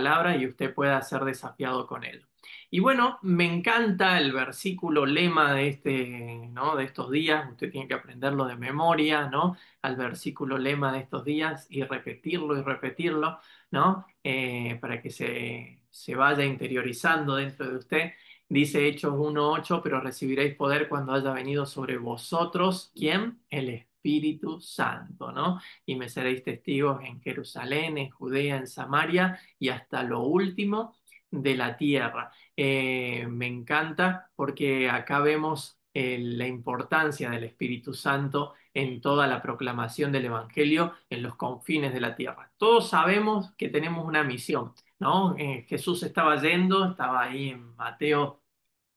palabra y usted pueda ser desafiado con ello. Y bueno, me encanta el versículo lema de ¿no? De estos días. Usted tiene que aprenderlo de memoria, ¿no? Al versículo lema de estos días y repetirlo, ¿no? Para que se vaya interiorizando dentro de usted. Dice Hechos 1:8, pero recibiréis poder cuando haya venido sobre vosotros, ¿quién? El Espíritu Santo, ¿no? Y me seréis testigos en Jerusalén, en Judea, en Samaria y hasta lo último de la tierra. Me encanta porque acá vemos la importancia del Espíritu Santo en toda la proclamación del Evangelio en los confines de la tierra. Todos sabemos que tenemos una misión, ¿no? Jesús estaba ahí en Mateo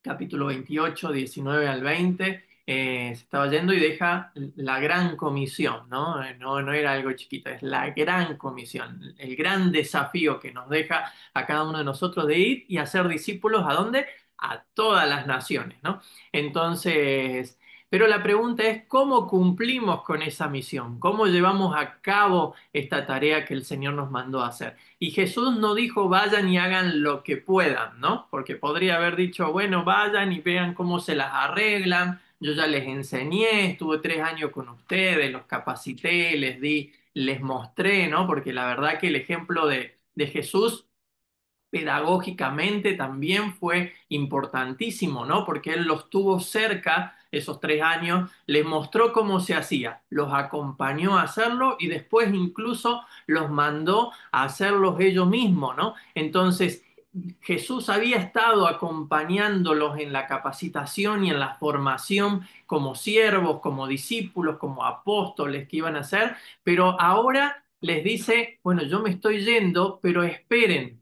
capítulo 28, 19 al 20, se estaba yendo y deja la gran comisión, ¿no? No era algo chiquito, es la gran comisión, el gran desafío que nos deja a cada uno de nosotros de ir y hacer discípulos. ¿A dónde? A todas las naciones, ¿no? Entonces, pero la pregunta es, ¿cómo cumplimos con esa misión? ¿Cómo llevamos a cabo esta tarea que el Señor nos mandó a hacer? Y Jesús no dijo vayan y hagan lo que puedan, ¿no? Porque podría haber dicho, bueno, vayan y vean cómo se las arreglan. Yo ya les enseñé, estuve 3 años con ustedes, los capacité, les di, les mostré, ¿no? Porque la verdad que el ejemplo de Jesús pedagógicamente también fue importantísimo, ¿no? Porque él los tuvo cerca esos 3 años, les mostró cómo se hacía, los acompañó a hacerlo y después incluso los mandó a hacerlos ellos mismos, ¿no? Entonces, Jesús había estado acompañándolos en la capacitación y en la formación como siervos, como discípulos, como apóstoles que iban a ser, pero ahora les dice, bueno, yo me estoy yendo, pero esperen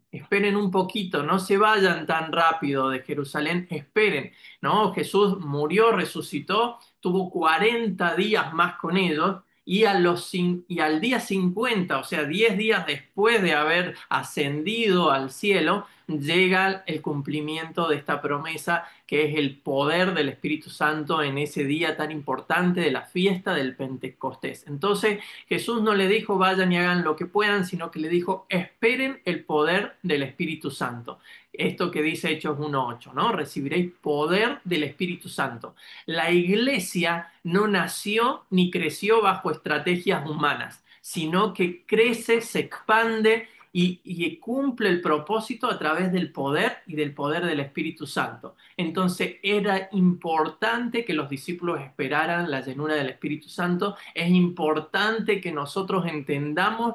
un poquito, no se vayan tan rápido de Jerusalén, esperen, ¿no? Jesús murió, resucitó, tuvo 40 días más con ellos. Y al día 50, o sea, 10 días después de haber ascendido al cielo, llega el cumplimiento de esta promesa, que es el poder del Espíritu Santo en ese día tan importante de la fiesta del Pentecostés. Entonces, Jesús no le dijo vayan y hagan lo que puedan, sino que le dijo esperen el poder del Espíritu Santo. Esto que dice Hechos 1:8, ¿no? Recibiréis poder del Espíritu Santo. La iglesia no nació ni creció bajo estrategias humanas, sino que crece, se expande y cumple el propósito a través del poder y del poder del Espíritu Santo. Entonces era importante que los discípulos esperaran la llenura del Espíritu Santo. Es importante que nosotros entendamos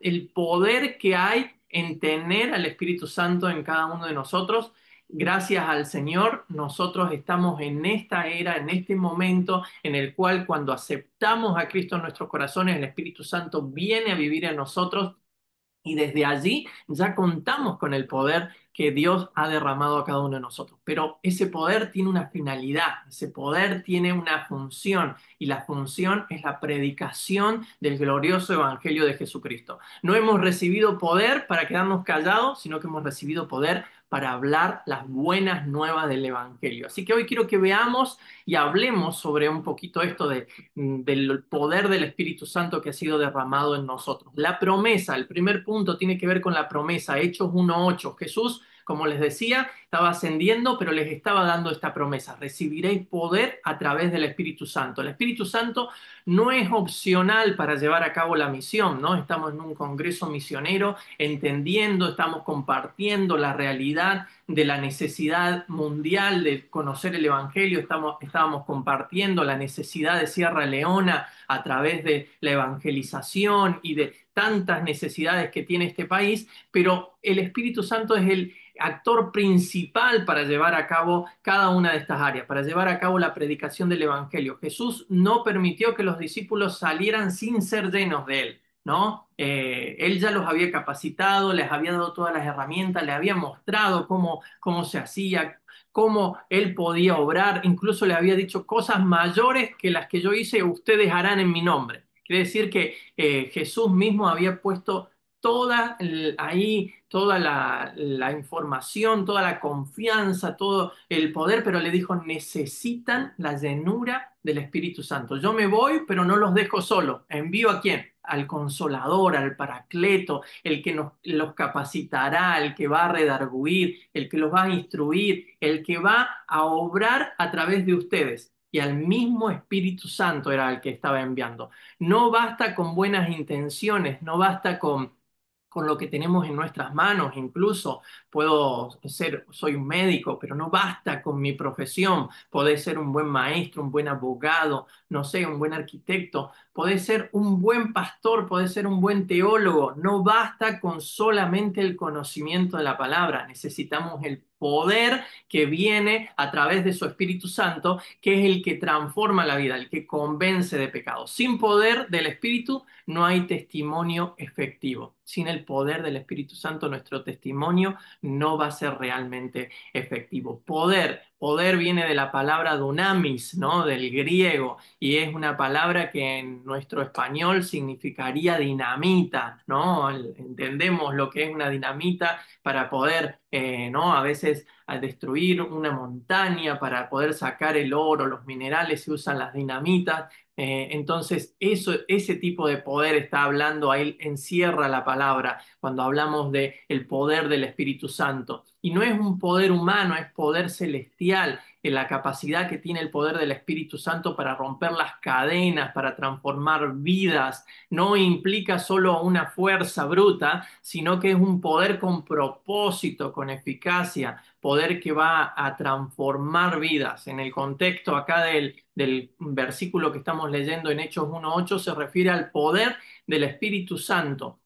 el poder que hay en tener al Espíritu Santo en cada uno de nosotros. Gracias al Señor, nosotros estamos en esta era, en este momento en el cual cuando aceptamos a Cristo en nuestros corazones, el Espíritu Santo viene a vivir en nosotros y desde allí ya contamos con el poder que Dios ha derramado a cada uno de nosotros. Pero ese poder tiene una finalidad, ese poder tiene una función, y la función es la predicación del glorioso evangelio de Jesucristo. No hemos recibido poder para quedarnos callados, sino que hemos recibido poder para hablar las buenas nuevas del evangelio. Así que hoy quiero que veamos y hablemos sobre un poquito esto del poder del Espíritu Santo que ha sido derramado en nosotros. La promesa, el primer punto tiene que ver con la promesa, Hechos 1:8. Jesús, como les decía, estaba ascendiendo, pero les estaba dando esta promesa: recibiréis poder a través del Espíritu Santo. El Espíritu Santo no es opcional para llevar a cabo la misión, ¿no? Estamos en un congreso misionero entendiendo, estamos compartiendo la realidad de la necesidad mundial de conocer el Evangelio. Estábamos compartiendo la necesidad de Sierra Leona a través de la evangelización y de tantas necesidades que tiene este país, pero el Espíritu Santo es el actor principal para llevar a cabo cada una de estas áreas, para llevar a cabo la predicación del Evangelio. Jesús no permitió que los discípulos salieran sin ser llenos de él, ¿no? Él ya los había capacitado, les había dado todas las herramientas, les había mostrado cómo se hacía, cómo él podía obrar, incluso le había dicho cosas mayores que las que yo hice, ustedes harán en mi nombre. Quiere decir que Jesús mismo había puesto ahí toda la información, toda la confianza, todo el poder, pero le dijo, necesitan la llenura del Espíritu Santo. Yo me voy, pero no los dejo solos. ¿Envío a quién? al Consolador, al Paracleto, el que los capacitará, el que va a redarguir, el que los va a instruir, el que va a obrar a través de ustedes. Y al mismo Espíritu Santo era el que estaba enviando. No basta con buenas intenciones, no basta con lo que tenemos en nuestras manos, incluso soy un médico, pero no basta con mi profesión. Podés ser un buen maestro, un buen abogado, no sé, un buen arquitecto, podés ser un buen pastor, podés ser un buen teólogo. No basta con solamente el conocimiento de la palabra, necesitamos el poder que viene a través de su Espíritu Santo, que es el que transforma la vida, el que convence de pecado. Sin poder del Espíritu no hay testimonio efectivo. Sin el poder del Espíritu Santo, nuestro testimonio no va a ser realmente efectivo. Poder viene de la palabra dunamis, ¿no? Del griego, y es una palabra que en nuestro español significaría dinamita, ¿no? Entendemos lo que es una dinamita para poder, ¿no? A veces al destruir una montaña, para poder sacar el oro, los minerales, se usan las dinamitas. Entonces, ese tipo de poder está hablando ahí, encierra la palabra cuando hablamos de el poder del Espíritu Santo. Y no es un poder humano, es poder celestial, en la capacidad que tiene el poder del Espíritu Santo para romper las cadenas, para transformar vidas. No implica solo una fuerza bruta, sino que es un poder con propósito, con eficacia, poder que va a transformar vidas. En el contexto acá del versículo que estamos leyendo en Hechos 1:8 se refiere al poder del Espíritu Santo.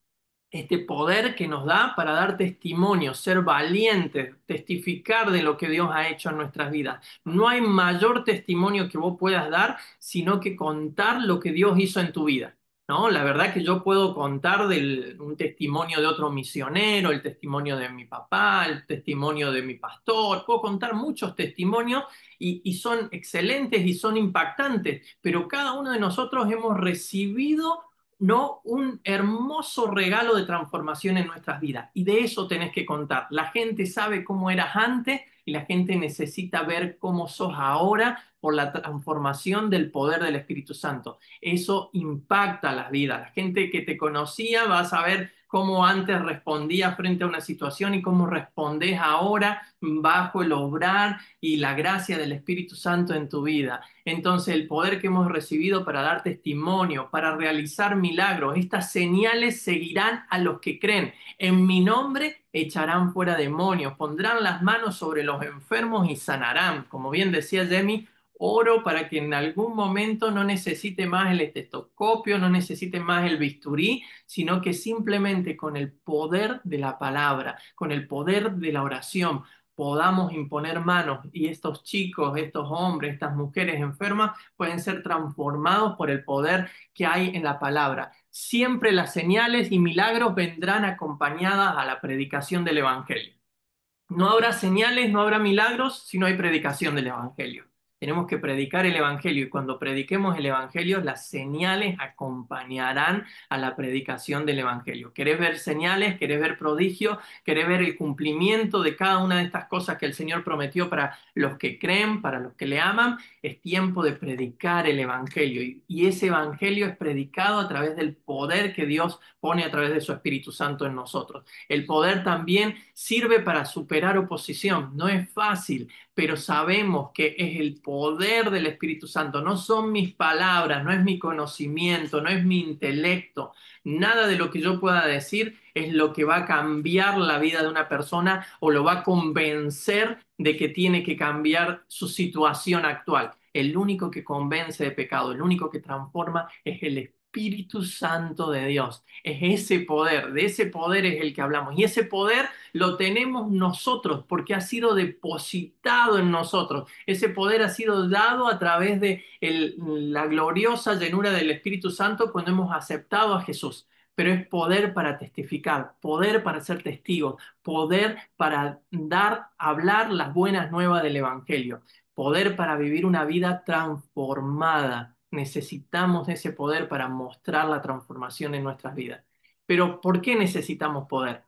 Este poder que nos da para dar testimonio, ser valientes, testificar de lo que Dios ha hecho en nuestras vidas. No hay mayor testimonio que vos puedas dar, sino que contar lo que Dios hizo en tu vida. ¿No? La verdad que yo puedo contar un testimonio de otro misionero, el testimonio de mi papá, el testimonio de mi pastor, puedo contar muchos testimonios y son excelentes y son impactantes, pero cada uno de nosotros hemos recibido, ¿no? Un hermoso regalo de transformación en nuestras vidas. Y de eso tenés que contar. La gente sabe cómo eras antes y la gente necesita ver cómo sos ahora por la transformación del poder del Espíritu Santo. Eso impacta las vidas. La gente que te conocía va a saber cómo antes respondías frente a una situación y cómo respondés ahora bajo el obrar y la gracia del Espíritu Santo en tu vida. Entonces, el poder que hemos recibido para dar testimonio, para realizar milagros, estas señales seguirán a los que creen. En mi nombre echarán fuera demonios, pondrán las manos sobre los enfermos y sanarán. Como bien decía Jamie, oro para que en algún momento no necesite más el estetoscopio, no necesite más el bisturí, sino que simplemente con el poder de la palabra, con el poder de la oración, podamos imponer manos y estos chicos, estos hombres, estas mujeres enfermas pueden ser transformados por el poder que hay en la palabra. Siempre las señales y milagros vendrán acompañadas a la predicación del Evangelio. No habrá señales, no habrá milagros si no hay predicación del Evangelio. Tenemos que predicar el Evangelio y cuando prediquemos el Evangelio, las señales acompañarán a la predicación del Evangelio. ¿Querés ver señales? ¿Querés ver prodigios? ¿Querés ver el cumplimiento de cada una de estas cosas que el Señor prometió para los que creen, para los que le aman? Es tiempo de predicar el Evangelio y ese Evangelio es predicado a través del poder que Dios pone a través de su Espíritu Santo en nosotros. El poder también sirve para superar oposición. No es fácil, pero sabemos que es el poder del Espíritu Santo. No son mis palabras, no es mi conocimiento, no es mi intelecto. Nada de lo que yo pueda decir es lo que va a cambiar la vida de una persona o lo va a convencer de que tiene que cambiar su situación actual. El único que convence de pecado, el único que transforma es el Espíritu Santo de Dios. Es ese poder, de ese poder es el que hablamos. Y ese poder lo tenemos nosotros porque ha sido depositado en nosotros. Ese poder ha sido dado a través de la gloriosa llenura del Espíritu Santo cuando hemos aceptado a Jesús. Pero es poder para testificar, poder para ser testigos, poder para hablar las buenas nuevas del Evangelio, poder para vivir una vida transformada. Necesitamos ese poder para mostrar la transformación en nuestras vidas. Pero ¿por qué necesitamos poder?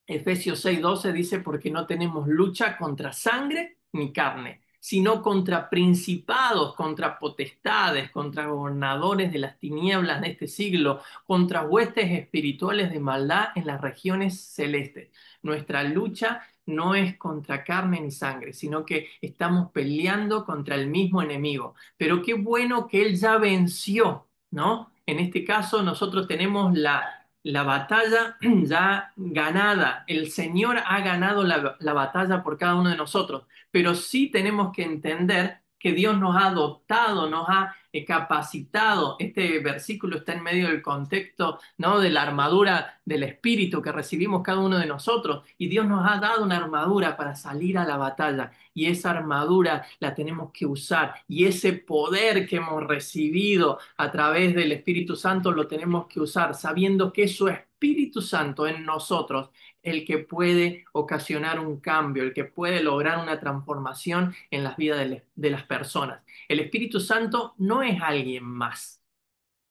Efesios 6:12 dice, porque no tenemos lucha contra sangre ni carne, sino contra principados, contra potestades, contra gobernadores de las tinieblas de este siglo, contra huestes espirituales de maldad en las regiones celestes. Nuestra lucha no es contra carne ni sangre, sino que estamos peleando contra el mismo enemigo. Pero qué bueno que él ya venció, ¿no? En este caso nosotros tenemos la batalla ya ganada. El Señor ha ganado la batalla por cada uno de nosotros, pero sí tenemos que entender que Dios nos ha adoptado, nos ha capacitado. Este versículo está en medio del contexto, ¿no? De la armadura del Espíritu que recibimos cada uno de nosotros, y Dios nos ha dado una armadura para salir a la batalla, y esa armadura la tenemos que usar, y ese poder que hemos recibido a través del Espíritu Santo lo tenemos que usar sabiendo que es su Espíritu Santo en nosotros el que puede ocasionar un cambio, el que puede lograr una transformación en las vidas de las personas. El Espíritu Santo no es alguien más.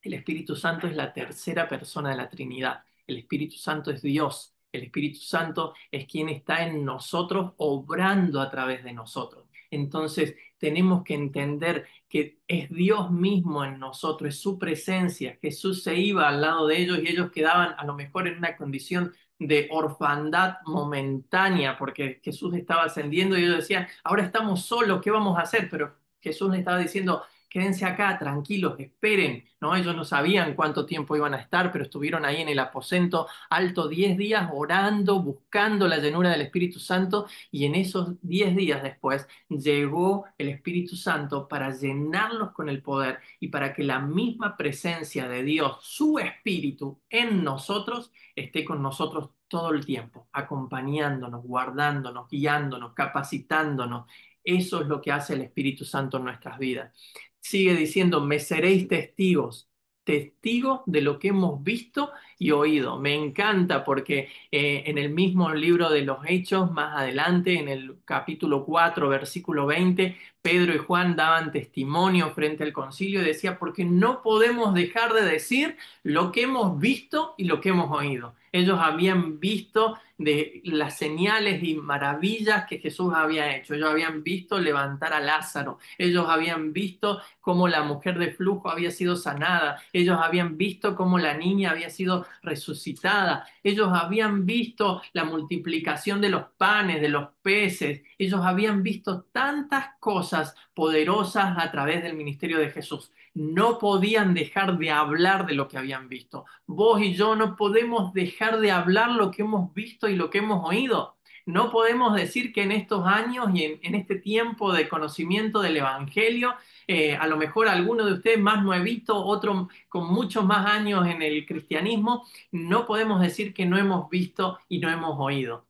El Espíritu Santo es la tercera persona de la Trinidad. El Espíritu Santo es Dios. El Espíritu Santo es quien está en nosotros, obrando a través de nosotros. Entonces, tenemos que entender que es Dios mismo en nosotros, es su presencia. Jesús se iba al lado de ellos y ellos quedaban a lo mejor en una condición de orfandad momentánea, porque Jesús estaba ascendiendo y ellos decían, ahora estamos solos, ¿qué vamos a hacer? Pero Jesús les estaba diciendo, quédense acá, tranquilos, esperen, ¿no? Ellos no sabían cuánto tiempo iban a estar, pero estuvieron ahí en el aposento alto 10 días orando, buscando la llenura del Espíritu Santo, y en esos 10 días después llegó el Espíritu Santo para llenarlos con el poder y para que la misma presencia de Dios, su Espíritu en nosotros, esté con nosotros todo el tiempo, acompañándonos, guardándonos, guiándonos, capacitándonos. Eso es lo que hace el Espíritu Santo en nuestras vidas. Sigue diciendo, me seréis testigos, testigos de lo que hemos visto y oído. Me encanta porque en el mismo libro de los Hechos, más adelante, en el capítulo 4, versículo 20, Pedro y Juan daban testimonio frente al concilio y decía, porque no podemos dejar de decir lo que hemos visto y lo que hemos oído. Ellos habían visto de las señales y maravillas que Jesús había hecho. Ellos habían visto levantar a Lázaro. Ellos habían visto cómo la mujer de flujo había sido sanada. Ellos habían visto cómo la niña había sido resucitada. Ellos habían visto la multiplicación de los panes, de los peces. Ellos habían visto tantas cosas poderosas a través del ministerio de Jesús. No podían dejar de hablar de lo que habían visto. Vos y yo no podemos dejar de hablar lo que hemos visto y lo que hemos oído. No podemos decir que en estos años y en este tiempo de conocimiento del Evangelio, a lo mejor alguno de ustedes más nuevito, otro con muchos más años en el cristianismo, no podemos decir que no hemos visto y no hemos oído.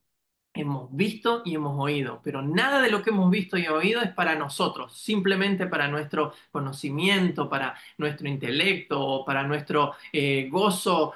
Hemos visto y hemos oído, pero nada de lo que hemos visto y oído es para nosotros, simplemente para nuestro conocimiento, para nuestro intelecto o para nuestro gozo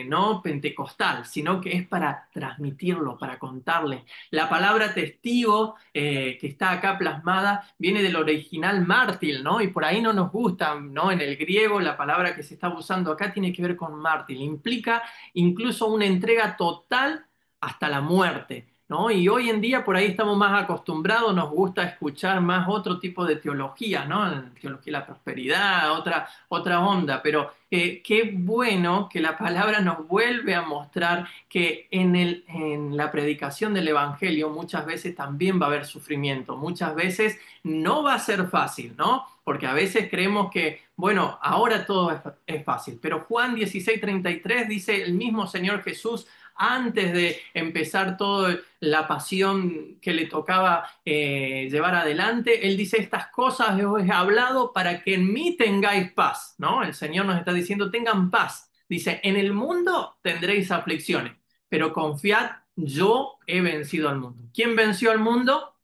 no pentecostal, sino que es para transmitirlo, para contarles. La palabra testigo que está acá plasmada viene del original mártir, ¿no? Y por ahí no nos gusta, ¿no? En el griego la palabra que se está usando acá tiene que ver con mártir, implica incluso una entrega total hasta la muerte, ¿no? Y hoy en día por ahí estamos más acostumbrados, nos gusta escuchar más otro tipo de teología, ¿no? Teología de la prosperidad, otra onda, pero qué bueno que la palabra nos vuelve a mostrar que en la predicación del Evangelio muchas veces también va a haber sufrimiento, muchas veces no va a ser fácil, ¿no? Porque a veces creemos que, bueno, ahora todo es fácil, pero Juan 16:33 dice el mismo Señor Jesús, antes de empezar toda la pasión que le tocaba llevar adelante, él dice, estas cosas os he hablado para que en mí tengáis paz, ¿no? El Señor nos está diciendo, tengan paz. Dice, en el mundo tendréis aflicciones, pero confiad, yo he vencido al mundo. ¿Quién venció al mundo?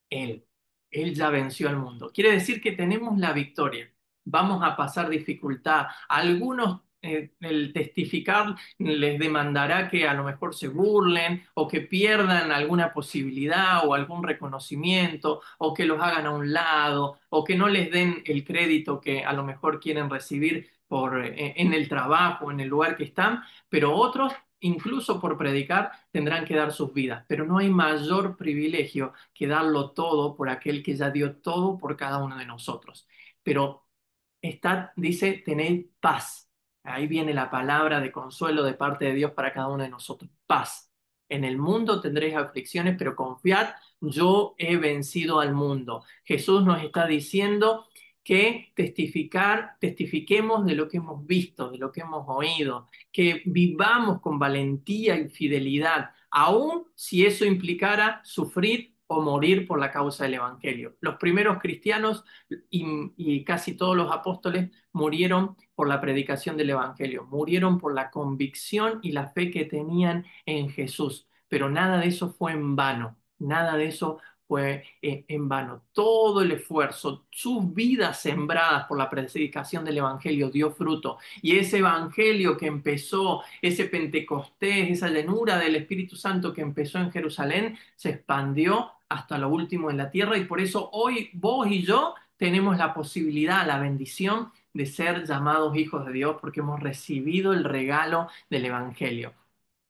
Él. Él ya venció al mundo. Quiere decir que tenemos la victoria. Vamos a pasar dificultad. Algunos, el testificar les demandará que a lo mejor se burlen o que pierdan alguna posibilidad o algún reconocimiento o que los hagan a un lado o que no les den el crédito que a lo mejor quieren recibir en el trabajo, en el lugar que están, pero otros incluso por predicar, tendrán que dar sus vidas, pero no hay mayor privilegio que darlo todo por aquel que ya dio todo por cada uno de nosotros. Pero dice, tened paz. Ahí viene la palabra de consuelo de parte de Dios para cada uno de nosotros. Paz. En el mundo tendréis aflicciones, pero confiad, yo he vencido al mundo. Jesús nos está diciendo que testifiquemos de lo que hemos visto, de lo que hemos oído, que vivamos con valentía y fidelidad, aun si eso implicara sufrir o morir por la causa del Evangelio. Los primeros cristianos y casi todos los apóstoles murieron por la predicación del Evangelio, murieron por la convicción y la fe que tenían en Jesús, pero nada de eso fue en vano, nada de eso fue en vano. Todo el esfuerzo, sus vidas sembradas por la predicación del Evangelio dio fruto. Y ese Evangelio que empezó, ese Pentecostés, esa llenura del Espíritu Santo que empezó en Jerusalén, se expandió hasta lo último en la tierra. Y por eso hoy vos y yo tenemos la posibilidad, la bendición de ser llamados hijos de Dios porque hemos recibido el regalo del Evangelio.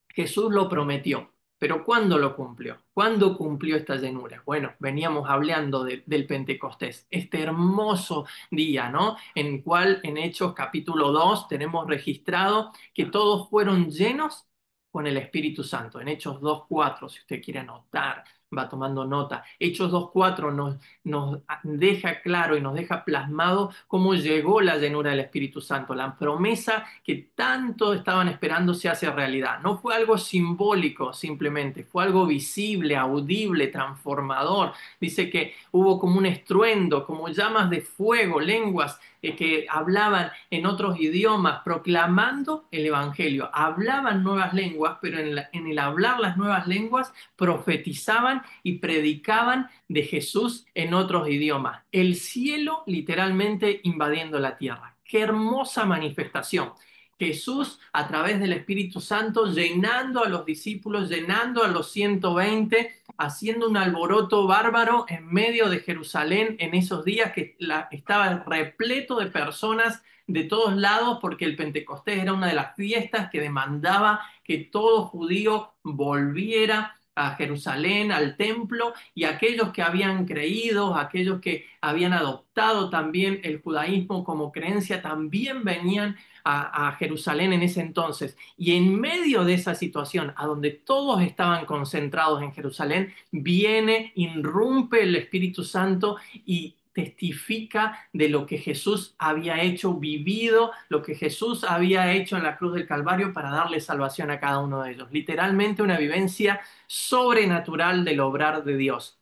Jesús lo prometió, pero ¿cuándo lo cumplió? ¿Cuándo cumplió esta llenura? Bueno, veníamos hablando del Pentecostés, este hermoso día, ¿no? En el cual en Hechos capítulo 2 tenemos registrado que todos fueron llenos con el Espíritu Santo. En Hechos 2:4, si usted quiere anotar, va tomando nota. Hechos 2:4 nos deja claro y nos deja plasmado cómo llegó la llenura del Espíritu Santo. La promesa que tanto estaban esperando se hace realidad. No fue algo simbólico simplemente, fue algo visible, audible, transformador. Dice que hubo como un estruendo, como llamas de fuego, lenguas que hablaban en otros idiomas, proclamando el Evangelio. Hablaban nuevas lenguas, pero en el hablar las nuevas lenguas profetizaban y predicaban de Jesús en otros idiomas. El cielo literalmente invadiendo la tierra. Qué hermosa manifestación. Jesús a través del Espíritu Santo llenando a los discípulos, llenando a los 120, haciendo un alboroto bárbaro en medio de Jerusalén en esos días que estaba repleto de personas de todos lados porque el Pentecostés era una de las fiestas que demandaba que todo judío volviera a Jerusalén, al templo, y aquellos que habían creído, aquellos que habían adoptado también el judaísmo como creencia, también venían a Jerusalén en ese entonces. Y en medio de esa situación, a donde todos estaban concentrados en Jerusalén, viene, irrumpe el Espíritu Santo y testifica de lo que Jesús había hecho, vivido, lo que Jesús había hecho en la cruz del Calvario para darle salvación a cada uno de ellos. Literalmente una vivencia sobrenatural del obrar de Dios.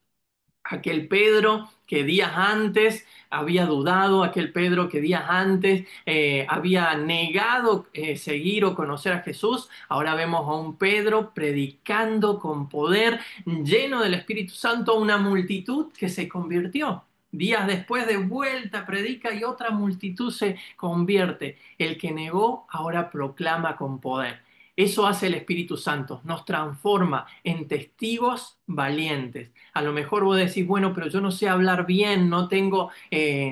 Aquel Pedro que días antes había dudado, aquel Pedro que días antes había negado seguir o conocer a Jesús, ahora vemos a un Pedro predicando con poder, lleno del Espíritu Santo, a una multitud que se convirtió. Días después de vuelta predica y otra multitud se convierte. El que negó ahora proclama con poder. Eso hace el Espíritu Santo, nos transforma en testigos valientes. A lo mejor vos decís, bueno, pero yo no sé hablar bien, no tengo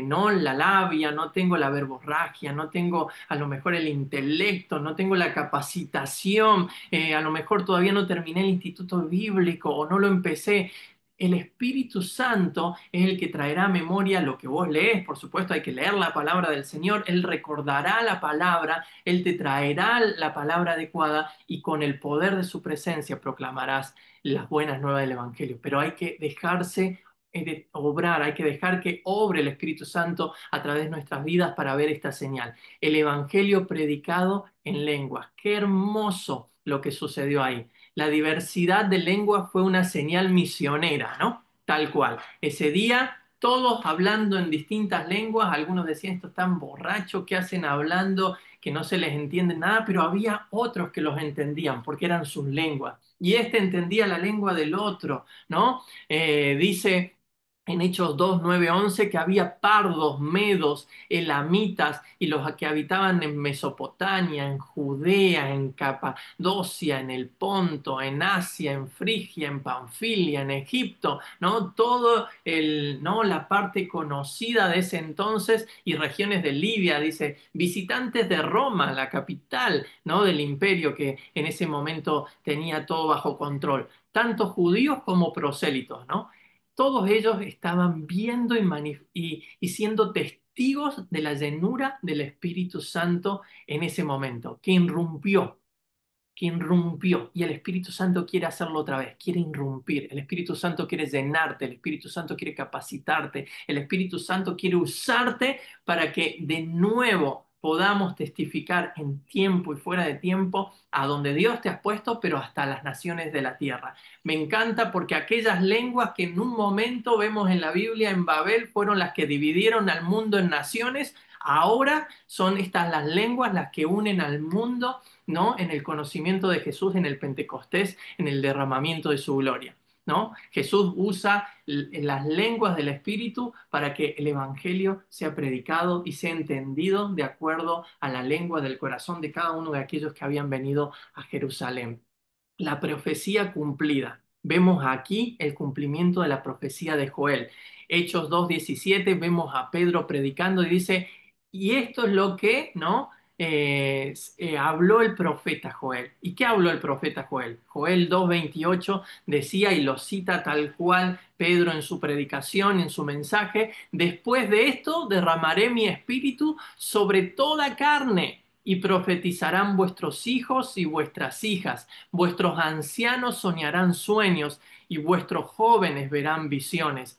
no la labia, no tengo la verborragia, no tengo a lo mejor el intelecto, no tengo la capacitación, a lo mejor todavía no terminé el instituto bíblico o no lo empecé. El Espíritu Santo es el que traerá a memoria lo que vos lees, por supuesto hay que leer la palabra del Señor, Él recordará la palabra, Él te traerá la palabra adecuada y con el poder de su presencia proclamarás las buenas nuevas del Evangelio. Pero hay que dejarse de obrar, hay que dejar que obre el Espíritu Santo a través de nuestras vidas para ver esta señal. El Evangelio predicado en lenguas. Qué hermoso lo que sucedió ahí. La diversidad de lenguas fue una señal misionera, ¿no? Tal cual. Ese día, todos hablando en distintas lenguas, algunos decían, estos están borrachos, ¿qué hacen hablando? Que no se les entiende nada, pero había otros que los entendían porque eran sus lenguas. Y este entendía la lengua del otro, ¿no? Dice en Hechos 2, 9, 11, que había pardos, medos, elamitas y los que habitaban en Mesopotamia, en Judea, en Capadocia, en el Ponto, en Asia, en Frigia, en Panfilia, en Egipto, ¿no? Todo ¿no? La parte conocida de ese entonces y regiones de Libia, dice, visitantes de Roma, la capital, ¿no? Del imperio que en ese momento tenía todo bajo control, tanto judíos como prosélitos, ¿no? Todos ellos estaban viendo y siendo testigos de la llenura del Espíritu Santo en ese momento, que irrumpió, y el Espíritu Santo quiere hacerlo otra vez, quiere irrumpir, el Espíritu Santo quiere llenarte, el Espíritu Santo quiere capacitarte, el Espíritu Santo quiere usarte para que de nuevo podamos testificar en tiempo y fuera de tiempo a donde Dios te ha puesto, pero hasta las naciones de la tierra. Me encanta porque aquellas lenguas que en un momento vemos en la Biblia en Babel fueron las que dividieron al mundo en naciones, ahora son estas las lenguas las que unen al mundo, ¿no? En el conocimiento de Jesús, en el Pentecostés, en el derramamiento de su gloria, ¿no? Jesús usa las lenguas del Espíritu para que el Evangelio sea predicado y sea entendido de acuerdo a la lengua del corazón de cada uno de aquellos que habían venido a Jerusalén. La profecía cumplida. Vemos aquí el cumplimiento de la profecía de Joel. Hechos 2:17, vemos a Pedro predicando y dice, y esto es lo que, ¿no? Habló el profeta Joel. ¿Y qué habló el profeta Joel? Joel 2:28 decía, y lo cita tal cual Pedro en su predicación, en su mensaje, después de esto derramaré mi espíritu sobre toda carne y profetizarán vuestros hijos y vuestras hijas, vuestros ancianos soñarán sueños y vuestros jóvenes verán visiones.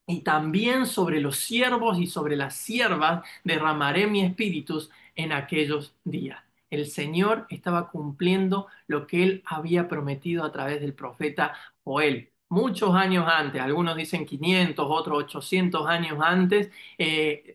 Y también sobre los siervos y sobre las siervas derramaré mi espíritu en aquellos días. El Señor estaba cumpliendo lo que él había prometido a través del profeta Joel. Muchos años antes, algunos dicen 500, otros 800 años antes,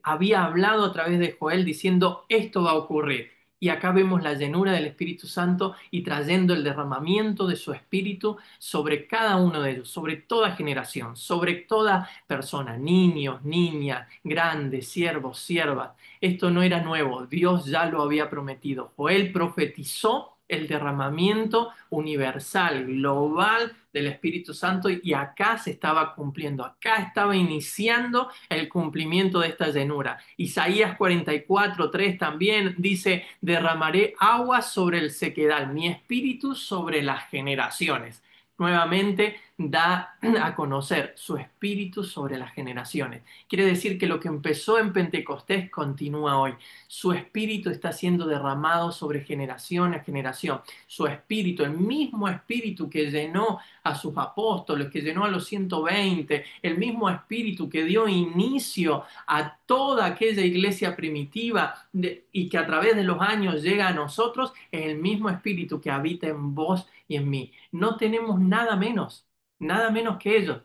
había hablado a través de Joel diciendo esto va a ocurrir. Y acá vemos la llenura del Espíritu Santo y trayendo el derramamiento de su Espíritu sobre cada uno de ellos, sobre toda generación, sobre toda persona, niños, niñas, grandes, siervos, siervas. Esto no era nuevo, Dios ya lo había prometido. Joel profetizó el derramamiento universal, global del Espíritu Santo y acá se estaba cumpliendo, acá estaba iniciando el cumplimiento de esta llenura. Isaías 44:3 también dice, derramaré agua sobre el sequedal, mi espíritu sobre las generaciones. Nuevamente da a conocer su espíritu sobre las generaciones. Quiere decir que lo que empezó en Pentecostés continúa hoy. Su espíritu está siendo derramado sobre generación a generación. Su espíritu, el mismo espíritu que llenó a sus apóstoles, que llenó a los 120, el mismo espíritu que dio inicio a toda aquella iglesia primitiva y que a través de los años llega a nosotros, es el mismo espíritu que habita en vos y en mí. No tenemos nada menos que ellos.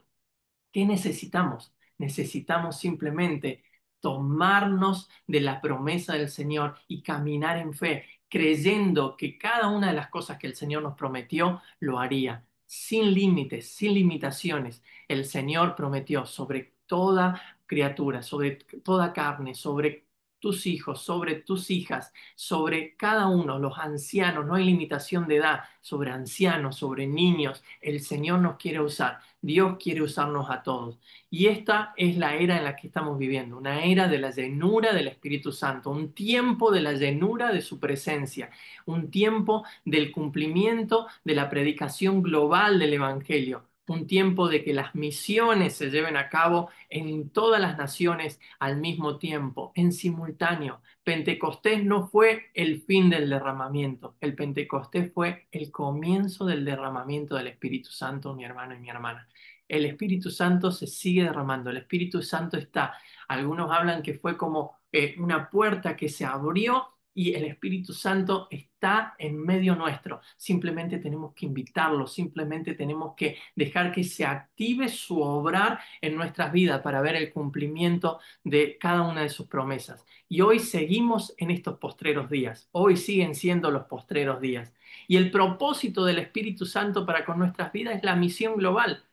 ¿Qué necesitamos? Necesitamos simplemente tomarnos de la promesa del Señor y caminar en fe, creyendo que cada una de las cosas que el Señor nos prometió lo haría, sin límites, sin limitaciones. El Señor prometió sobre toda criatura, sobre toda carne, sobre tus hijos, sobre tus hijas, sobre cada uno, los ancianos, no hay limitación de edad, sobre ancianos, sobre niños. El Señor nos quiere usar. Dios quiere usarnos a todos. Y esta es la era en la que estamos viviendo, una era de la llenura del Espíritu Santo, un tiempo de la llenura de su presencia, un tiempo del cumplimiento de la predicación global del Evangelio, un tiempo de que las misiones se lleven a cabo en todas las naciones al mismo tiempo, en simultáneo. Pentecostés no fue el fin del derramamiento, el Pentecostés fue el comienzo del derramamiento del Espíritu Santo, mi hermano y mi hermana. El Espíritu Santo se sigue derramando, el Espíritu Santo está. Algunos hablan que fue como una puerta que se abrió y el Espíritu Santo está en medio nuestro. Simplemente tenemos que invitarlo, simplemente tenemos que dejar que se active su obrar en nuestras vidas para ver el cumplimiento de cada una de sus promesas. Y hoy seguimos en estos postreros días, hoy siguen siendo los postreros días. Y el propósito del Espíritu Santo para con nuestras vidas es la misión global.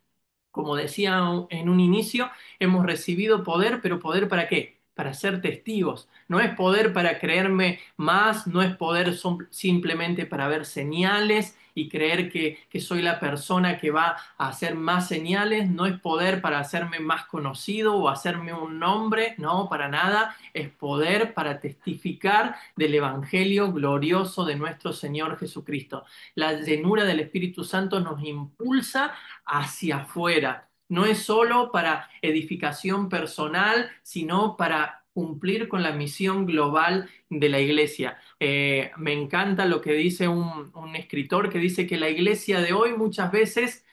Como decía en un inicio, hemos recibido poder, pero ¿poder para qué? Para ser testigos. No es poder para creerme más, no es poder simplemente para ver señales y creer que soy la persona que va a hacer más señales, no es poder para hacerme más conocido o hacerme un nombre, no, para nada, es poder para testificar del Evangelio glorioso de nuestro Señor Jesucristo. La llenura del Espíritu Santo nos impulsa hacia afuera. No es solo para edificación personal, sino para cumplir con la misión global de la iglesia. Me encanta lo que dice un escritor que dice que la iglesia de hoy muchas veces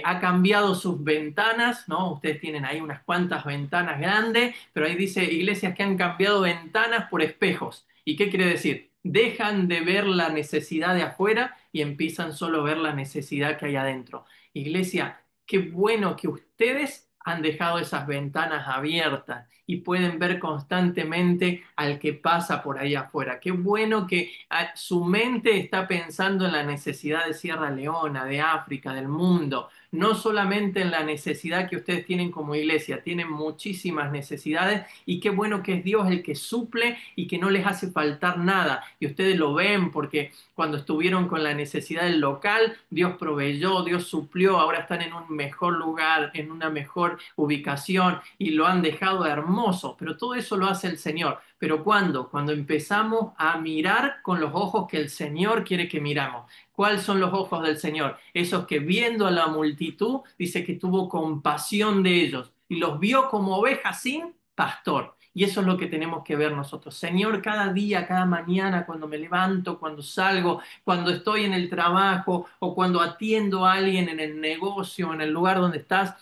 ha cambiado sus ventanas, ¿no? Ustedes tienen ahí unas cuantas ventanas grandes, pero ahí dice iglesias que han cambiado ventanas por espejos. ¿Y qué quiere decir? Dejan de ver la necesidad de afuera y empiezan solo a ver la necesidad que hay adentro. Iglesia, qué bueno que ustedes han dejado esas ventanas abiertas y pueden ver constantemente al que pasa por ahí afuera. Qué bueno que su mente está pensando en la necesidad de Sierra Leona, de África, del mundo, no solamente en la necesidad que ustedes tienen como iglesia, tienen muchísimas necesidades y qué bueno que es Dios el que suple y que no les hace faltar nada. Y ustedes lo ven porque cuando estuvieron con la necesidad del local, Dios proveyó, Dios suplió, ahora están en un mejor lugar, en una mejor ubicación y lo han dejado hermoso, pero todo eso lo hace el Señor. ¿Pero cuándo? Cuando empezamos a mirar con los ojos que el Señor quiere que miramos. ¿Cuáles son los ojos del Señor? Esos que viendo a la multitud, dice que tuvo compasión de ellos y los vio como ovejas sin pastor. Y eso es lo que tenemos que ver nosotros. Señor, cada día, cada mañana, cuando me levanto, cuando salgo, cuando estoy en el trabajo o cuando atiendo a alguien en el negocio, en el lugar donde estás,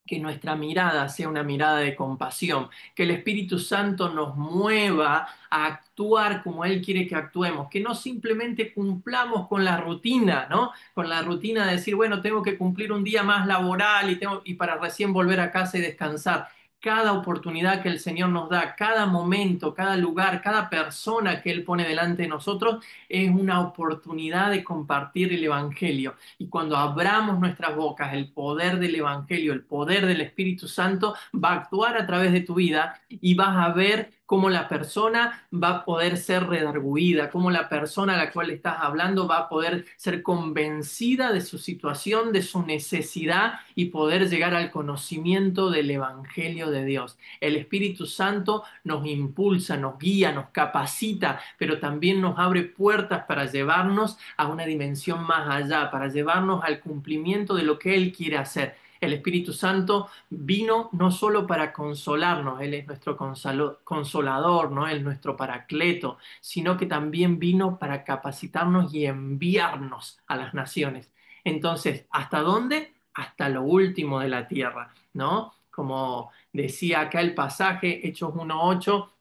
que nuestra mirada sea una mirada de compasión, que el Espíritu Santo nos mueva a actuar como Él quiere que actuemos, que no simplemente cumplamos con la rutina, ¿no? Con la rutina de decir, bueno, tengo que cumplir un día más laboral y para recién volver a casa y descansar. Cada oportunidad que el Señor nos da, cada momento, cada lugar, cada persona que Él pone delante de nosotros es una oportunidad de compartir el Evangelio. Y cuando abramos nuestras bocas, el poder del Evangelio, el poder del Espíritu Santo va a actuar a través de tu vida y vas a ver cómo la persona va a poder ser redarguida, cómo la persona a la cual estás hablando va a poder ser convencida de su situación, de su necesidad y poder llegar al conocimiento del Evangelio de Dios. El Espíritu Santo nos impulsa, nos guía, nos capacita, pero también nos abre puertas para llevarnos a una dimensión más allá, para llevarnos al cumplimiento de lo que Él quiere hacer. El Espíritu Santo vino no solo para consolarnos, Él es nuestro consolador, ¿no? Él es nuestro paracleto, sino que también vino para capacitarnos y enviarnos a las naciones. Entonces, ¿hasta dónde? Hasta lo último de la tierra, ¿no? Como decía acá el pasaje, Hechos 1:8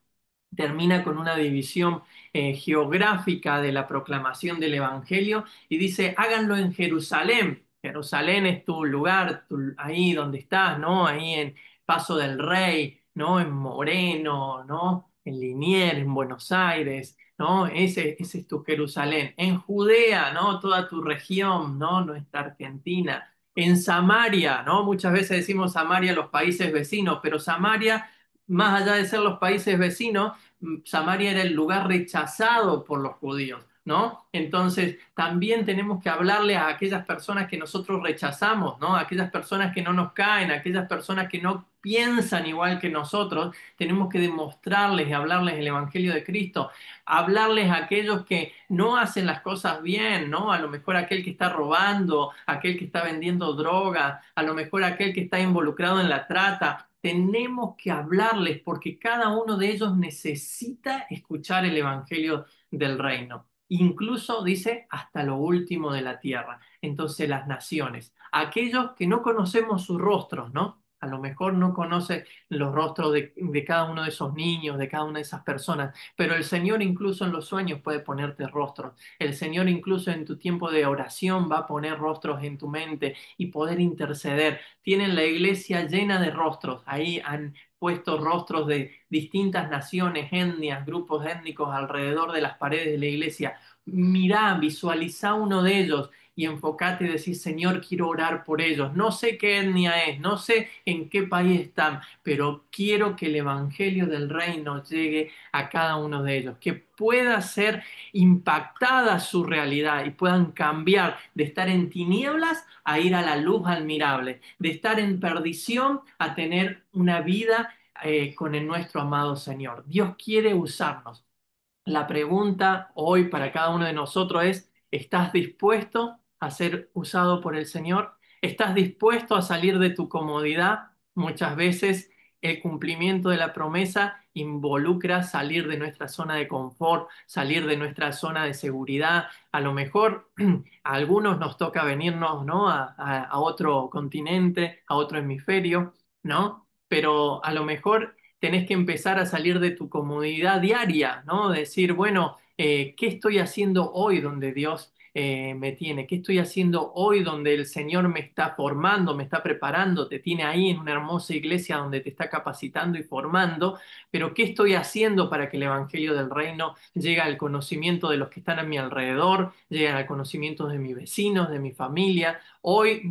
termina con una división geográfica de la proclamación del Evangelio y dice, háganlo en Jerusalén. Jerusalén es tu lugar, ahí donde estás, ¿no? Ahí en Paso del Rey, ¿no? En Moreno, ¿no? En Liniers, en Buenos Aires, ¿no? Ese es tu Jerusalén. En Judea, ¿no? Toda tu región, ¿no? Nuestra Argentina. En Samaria, ¿no? Muchas veces decimos Samaria, los países vecinos, pero Samaria, más allá de ser los países vecinos, Samaria era el lugar rechazado por los judíos, ¿no? Entonces, también tenemos que hablarle a aquellas personas que nosotros rechazamos, ¿no? A aquellas personas que no nos caen, a aquellas personas que no piensan igual que nosotros, tenemos que demostrarles y hablarles el Evangelio de Cristo, hablarles a aquellos que no hacen las cosas bien, ¿no? A lo mejor aquel que está robando, aquel que está vendiendo droga, a lo mejor aquel que está involucrado en la trata. Tenemos que hablarles porque cada uno de ellos necesita escuchar el Evangelio del reino. Incluso dice hasta lo último de la tierra. Entonces las naciones, aquellos que no conocemos sus rostros, ¿no? A lo mejor no conoce los rostros de cada uno de esos niños, de cada una de esas personas, pero el Señor incluso en los sueños puede ponerte rostros. El Señor incluso en tu tiempo de oración va a poner rostros en tu mente y poder interceder. Tienen la iglesia llena de rostros. Ahí han puesto rostros de distintas naciones, etnias, grupos étnicos alrededor de las paredes de la iglesia. Mirá, visualizá uno de ellos y enfócate y decir, Señor, quiero orar por ellos. No sé qué etnia es, no sé en qué país están, pero quiero que el Evangelio del Reino llegue a cada uno de ellos, que pueda ser impactada su realidad y puedan cambiar de estar en tinieblas a ir a la luz admirable, de estar en perdición a tener una vida con el nuestro amado Señor. Dios quiere usarnos. La pregunta hoy para cada uno de nosotros es, ¿estás dispuesto a ser usado por el Señor? ¿Estás dispuesto a salir de tu comodidad? Muchas veces el cumplimiento de la promesa involucra salir de nuestra zona de confort, salir de nuestra zona de seguridad. A lo mejor a algunos nos toca venirnos, ¿no? a otro continente, a otro hemisferio, ¿no? Pero a lo mejor tenés que empezar a salir de tu comodidad diaria, ¿no? Decir, bueno, ¿qué estoy haciendo hoy donde Dios me tiene? ¿Qué estoy haciendo hoy donde el Señor me está formando, me está preparando, te tiene ahí en una hermosa iglesia donde te está capacitando y formando? Pero ¿qué estoy haciendo para que el Evangelio del Reino llegue al conocimiento de los que están a mi alrededor, llegue al conocimiento de mis vecinos, de mi familia? Hoy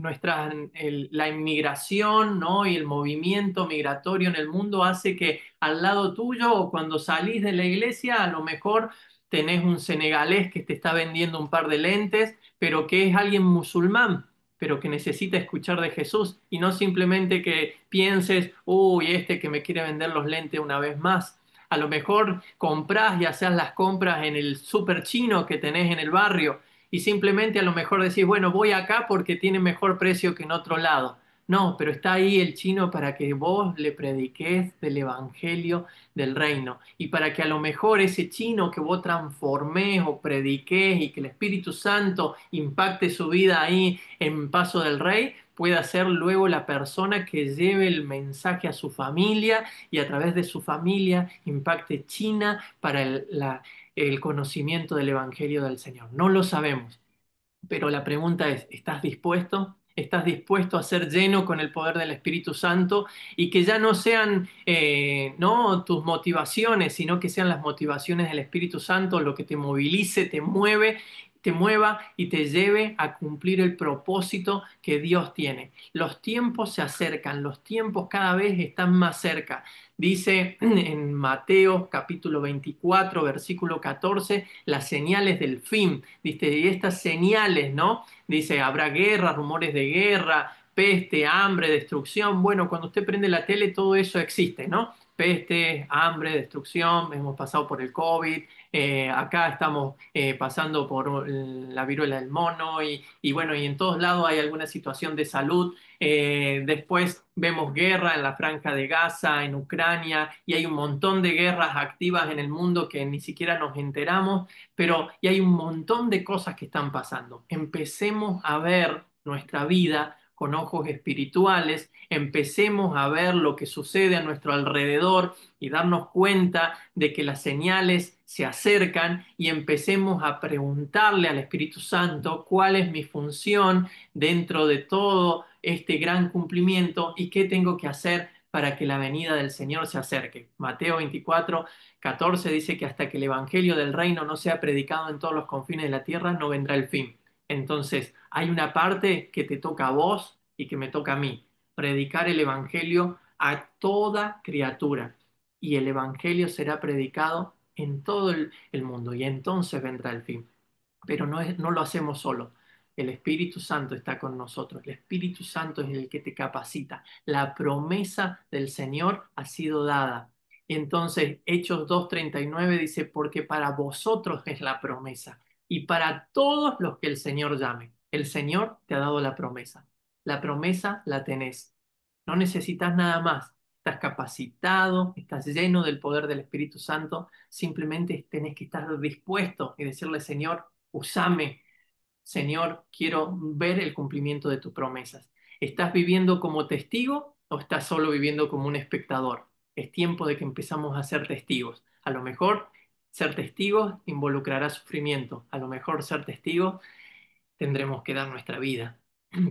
la inmigración, ¿no? y el movimiento migratorio en el mundo hace que al lado tuyo o cuando salís de la iglesia a lo mejor tenés un senegalés que te está vendiendo un par de lentes, pero que es alguien musulmán, pero que necesita escuchar de Jesús y no simplemente que pienses, uy, este que me quiere vender los lentes una vez más. A lo mejor comprás y haces las compras en el super chino que tenés en el barrio y simplemente a lo mejor decís, bueno, voy acá porque tiene mejor precio que en otro lado. No, pero está ahí el chino para que vos le prediques del evangelio del reino y para que a lo mejor ese chino que vos transformés o prediques y que el Espíritu Santo impacte su vida ahí en Paso del Rey, pueda ser luego la persona que lleve el mensaje a su familia y a través de su familia impacte China para el conocimiento del Evangelio del Señor. No lo sabemos, pero la pregunta es, ¿estás dispuesto? ¿Estás dispuesto a ser lleno con el poder del Espíritu Santo y que ya no sean no tus motivaciones, sino que sean las motivaciones del Espíritu Santo lo que te movilice, te mueva y te lleve a cumplir el propósito que Dios tiene? Los tiempos se acercan, los tiempos cada vez están más cerca. Dice en Mateo capítulo 24, versículo 14, las señales del fin. Dice, y estas señales, ¿no? Dice, habrá guerra, rumores de guerra, peste, hambre, destrucción. Bueno, cuando usted prende la tele, todo eso existe, ¿no? Peste, hambre, destrucción, hemos pasado por el COVID, acá estamos pasando por la viruela del mono y bueno, y en todos lados hay alguna situación de salud. Después vemos guerra en la Franja de Gaza, en Ucrania, y hay un montón de guerras activas en el mundo que ni siquiera nos enteramos, pero y hay un montón de cosas que están pasando. Empecemos a ver nuestra vida con ojos espirituales, empecemos a ver lo que sucede a nuestro alrededor y darnos cuenta de que las señales se acercan y empecemos a preguntarle al Espíritu Santo cuál es mi función dentro de todo este gran cumplimiento y qué tengo que hacer para que la venida del Señor se acerque. Mateo 24:14 dice que hasta que el Evangelio del Reino no sea predicado en todos los confines de la tierra, no vendrá el fin. Entonces, hay una parte que te toca a vos y que me toca a mí, predicar el Evangelio a toda criatura. Y el Evangelio será predicado en todo el mundo y entonces vendrá el fin. Pero no lo hacemos solo. El Espíritu Santo está con nosotros. El Espíritu Santo es el que te capacita. La promesa del Señor ha sido dada. Entonces, Hechos 2:39 dice, porque para vosotros es la promesa y para todos los que el Señor llame. El Señor te ha dado la promesa. La promesa la tenés. No necesitas nada más. Estás capacitado, estás lleno del poder del Espíritu Santo. Simplemente tenés que estar dispuesto y decirle, Señor, úsame. Señor, quiero ver el cumplimiento de tus promesas. ¿Estás viviendo como testigo o estás solo viviendo como un espectador? Es tiempo de que empezamos a ser testigos. A lo mejor ser testigos involucrará sufrimiento. A lo mejor ser testigos tendremos que dar nuestra vida.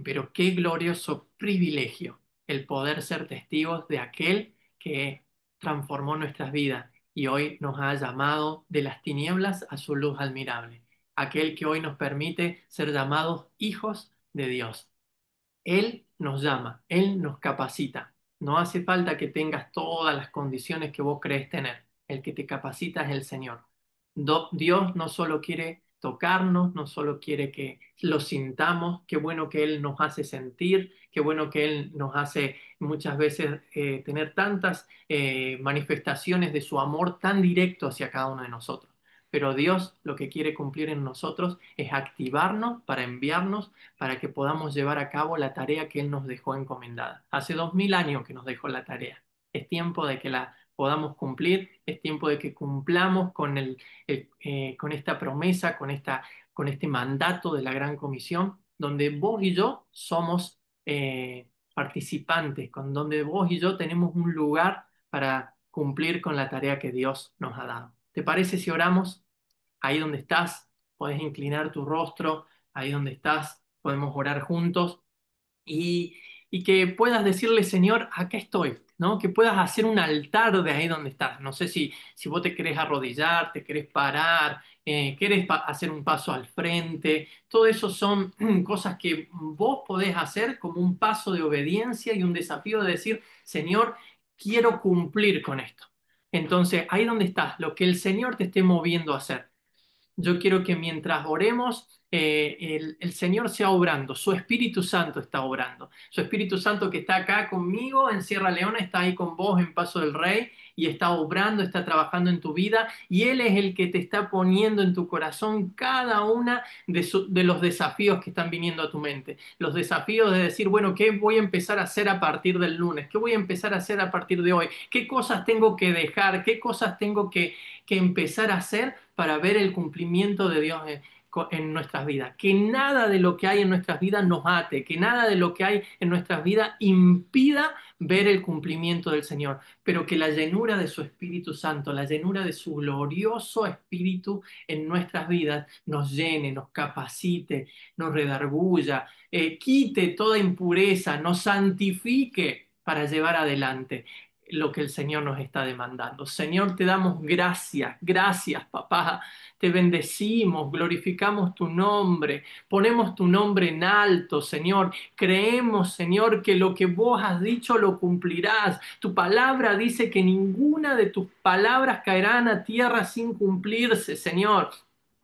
Pero qué glorioso privilegio el poder ser testigos de aquel que transformó nuestras vidas y hoy nos ha llamado de las tinieblas a su luz admirable. aquel que hoy nos permite ser llamados hijos de Dios. Él nos llama, Él nos capacita. No hace falta que tengas todas las condiciones que vos crees tener. El que te capacita es el Señor. Dios no solo quiere tocarnos, no solo quiere que lo sintamos, qué bueno que Él nos hace sentir, qué bueno que Él nos hace muchas veces tener tantas manifestaciones de su amor tan directo hacia cada uno de nosotros. Pero Dios lo que quiere cumplir en nosotros es activarnos para enviarnos para que podamos llevar a cabo la tarea que Él nos dejó encomendada. Hace 2000 años que nos dejó la tarea. Es tiempo de que la podamos cumplir, es tiempo de que cumplamos con, con esta promesa, con este mandato de la Gran Comisión, donde vos y yo somos participantes, con donde vos y yo tenemos un lugar para cumplir con la tarea que Dios nos ha dado. ¿Te parece si oramos? Ahí donde estás, puedes inclinar tu rostro, ahí donde estás, podemos orar juntos y, y que puedas decirle, Señor, acá estoy, ¿no? Que puedas hacer un altar de ahí donde estás. No sé si vos te querés arrodillar, te querés parar, querés hacer un paso al frente. Todo eso son cosas que vos podés hacer como un paso de obediencia y un desafío de decir, Señor, quiero cumplir con esto. Entonces, ahí donde estás, lo que el Señor te esté moviendo a hacer. Yo quiero que mientras oremos, el Señor sea obrando, su Espíritu Santo está obrando. Su Espíritu Santo que está acá conmigo en Sierra Leona, está ahí con vos en Paso del Rey y está obrando, está trabajando en tu vida y Él es el que te está poniendo en tu corazón cada una de los desafíos que están viniendo a tu mente. Los desafíos de decir, bueno, ¿qué voy a empezar a hacer a partir del lunes? ¿Qué voy a empezar a hacer a partir de hoy? ¿Qué cosas tengo que dejar? ¿Qué cosas tengo que empezar a hacer para ver el cumplimiento de Dios en nuestras vidas? Que nada de lo que hay en nuestras vidas nos ate, que nada de lo que hay en nuestras vidas impida ver el cumplimiento del Señor, pero que la llenura de su Espíritu Santo, la llenura de su glorioso Espíritu en nuestras vidas nos llene, nos capacite, nos redarguya, quite toda impureza, nos santifique para llevar adelante lo que el Señor nos está demandando. Señor, te damos gracias, gracias, papá. Te bendecimos, glorificamos tu nombre, ponemos tu nombre en alto, Señor. Creemos, Señor, que lo que vos has dicho lo cumplirás. Tu palabra dice que ninguna de tus palabras caerán a tierra sin cumplirse, Señor.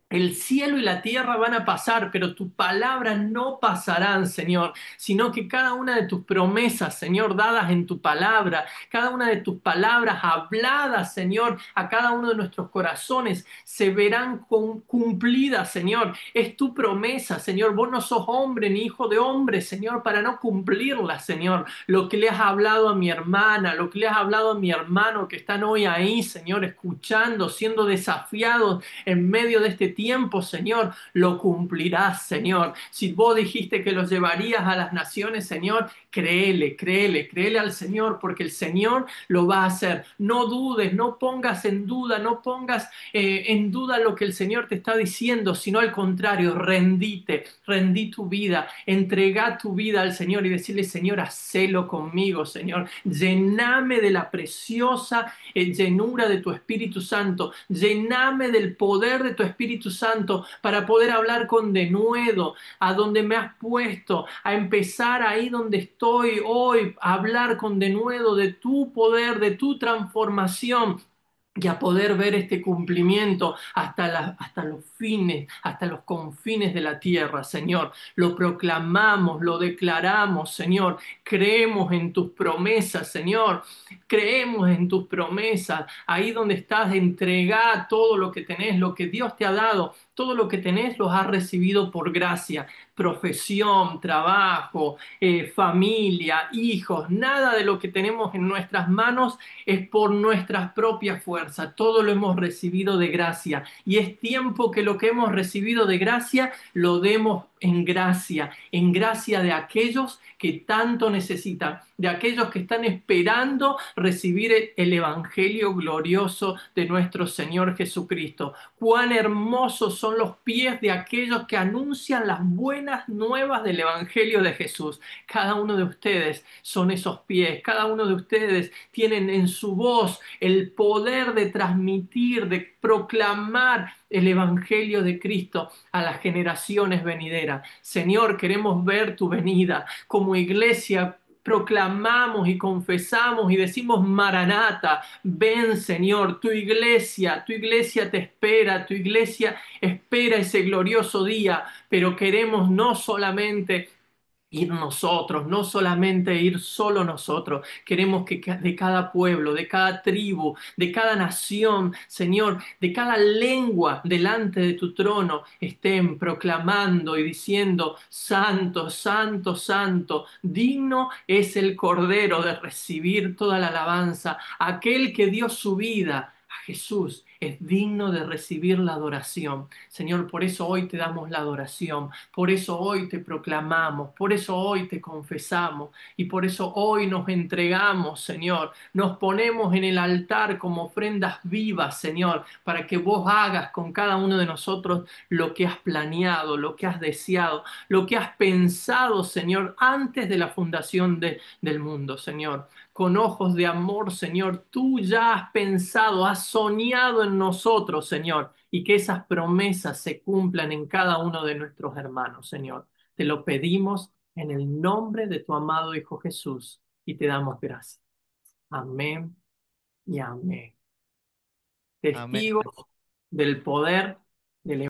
El cielo y la tierra van a pasar, pero tus palabras no pasarán, Señor, sino que cada una de tus promesas, Señor, dadas en tu palabra, cada una de tus palabras habladas, Señor, a cada uno de nuestros corazones, se verán cumplidas, Señor. Es tu promesa, Señor. Vos no sos hombre ni hijo de hombre, Señor, para no cumplirla, Señor. Lo que le has hablado a mi hermana, lo que le has hablado a mi hermano que están hoy ahí, Señor, escuchando, siendo desafiados en medio de este tiempo, Señor, lo cumplirás, Señor. Si vos dijiste que los llevarías a las naciones, Señor, créele, créele, créele al Señor, porque el Señor lo va a hacer. No dudes, no pongas en duda, no pongas en duda lo que el Señor te está diciendo, sino al contrario, rendite, rendí tu vida, entrega tu vida al Señor y decirle, Señor, hacelo conmigo, Señor. Llename de la preciosa llenura de tu Espíritu Santo, llename del poder de tu Espíritu Santo para poder hablar con denuedo a donde me has puesto, a empezar ahí donde estoy hoy, a hablar con denuedo de tu poder, de tu transformación y a poder ver este cumplimiento hasta los fines, hasta los confines de la tierra, Señor. Lo proclamamos, lo declaramos, Señor. Creemos en tus promesas, Señor. Creemos en tus promesas. Ahí donde estás, entregá todo lo que tenés, lo que Dios te ha dado. Todo lo que tenés los has recibido por gracia. Profesión, trabajo, familia, hijos. Nada de lo que tenemos en nuestras manos es por nuestras propias fuerzas. Todo lo hemos recibido de gracia. Y es tiempo que lo que hemos recibido de gracia lo demos en gracia de aquellos que tanto necesitan, de aquellos que están esperando recibir el Evangelio glorioso de nuestro Señor Jesucristo. Cuán hermosos son los pies de aquellos que anuncian las buenas nuevas del Evangelio de Jesús. Cada uno de ustedes son esos pies, cada uno de ustedes tienen en su voz el poder de transmitir, de proclamar el Evangelio de Cristo a las generaciones venideras. Señor, queremos ver tu venida. Como iglesia proclamamos y confesamos y decimos: Maranata, ven Señor, tu iglesia te espera, tu iglesia espera ese glorioso día, pero queremos no solamente ir nosotros, no solamente ir solo nosotros, queremos que de cada pueblo, de cada tribu, de cada nación, Señor, de cada lengua delante de tu trono estén proclamando y diciendo: Santo, santo, santo, digno es el Cordero de recibir toda la alabanza, aquel que dio su vida. A Jesús es digno de recibir la adoración. Señor, por eso hoy te damos la adoración. Por eso hoy te proclamamos, por eso hoy te confesamos y por eso hoy nos entregamos, Señor. Nos ponemos en el altar como ofrendas vivas, Señor, para que vos hagas con cada uno de nosotros lo que has planeado, lo que has deseado, lo que has pensado, Señor, antes de la fundación del mundo, Señor. Con ojos de amor, Señor, tú ya has pensado, has soñado en nosotros, Señor, y que esas promesas se cumplan en cada uno de nuestros hermanos, Señor. Te lo pedimos en el nombre de tu amado Hijo Jesús y te damos gracias. Amén y amén. Amén. Testigos del poder del